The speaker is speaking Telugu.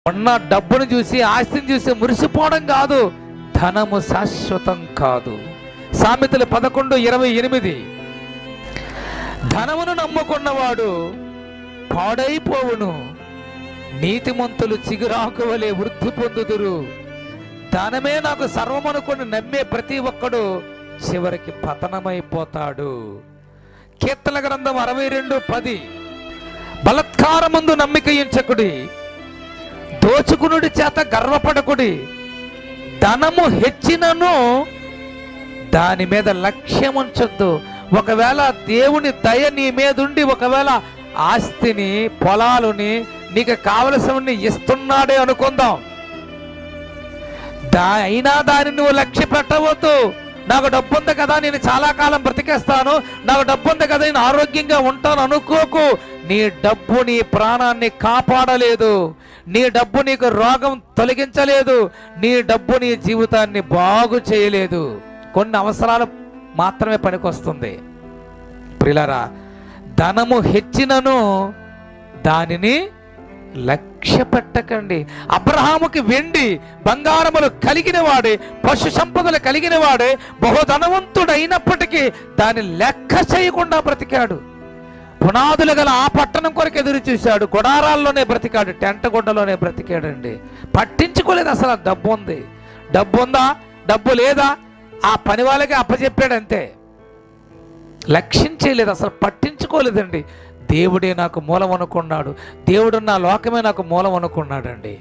ఉన్న డబ్బును చూసి, ఆస్తిని చూసి మురిసిపోవడం కాదు. ధనము శాశ్వతం కాదు. సామెతలు 11:28, ధనమును నమ్ముకున్నవాడు పాడైపోవును, నీతిమంతులు చిగురాకు వలె వృద్ధి పొందుదురు. ధనమే నాకు సర్వమనుకొని నమ్మే ప్రతి ఒక్కడు చివరికి పతనమైపోతాడు. కీర్తన గ్రంథం 62:10, బలత్కారమందు నమ్మిక ఉంచకుడి, దోచుకునుడి చేత గర్వపడకుడి. ధనము హెచ్చినను దాని మీద లక్ష్యం ఉంచొద్దు. ఒకవేళ దేవుని దయ నీ మీద ఉండి ఒకవేళ ఆస్తిని, పొలాలని, నీకు కావలసినవన్నీ ఇస్తున్నాడే అనుకుందాం, అయినా దాన్ని నువ్వు లక్ష్య పెట్టవద్దు. నాకు డబ్బు ఉంది కదా, నేను చాలా కాలం బ్రతికేస్తాను, నాకు డబ్బు ఉంది కదా, నేను ఆరోగ్యంగా ఉంటాను అనుకోకు. నీ డబ్బు నీ ప్రాణాన్ని కాపాడలేదు, నీ డబ్బు నీకు రోగం తొలగించలేదు, నీ డబ్బు నీ జీవితాన్ని బాగు చేయలేదు. కొన్ని అవసరాలు మాత్రమే పనికొస్తుంది. ప్రియులారా, ధనము హెచ్చినను దానిని లక్ష్య పెట్టకండి. అబ్రహాముకి వెండి బంగారములు కలిగిన వాడే, పశు సంపదలు కలిగిన వాడే, బహుధనవంతుడు అయినప్పటికీ దాన్ని లెక్క చేయకుండా బ్రతికాడు. పునాదులు గల ఆ పట్టణం కొరకు ఎదురు చూశాడు. గుడారాల్లోనే బ్రతికాడు, టెంట గుడ్డలోనే బ్రతికాడండి. పట్టించుకోలేదు అసలు. డబ్బు ఉంది, డబ్బు ఉందా, డబ్బు లేదా, ఆ పని వాళ్ళకి అప్పచెప్పాడు అంతే. లక్ష్యించలేదు, అసలు పట్టించుకోలేదండి. దేవుడే నాకు మూలం అనుకున్నాడు, దేవుడు నా లోకమే నాకు మూలం అనుకున్నాడండి.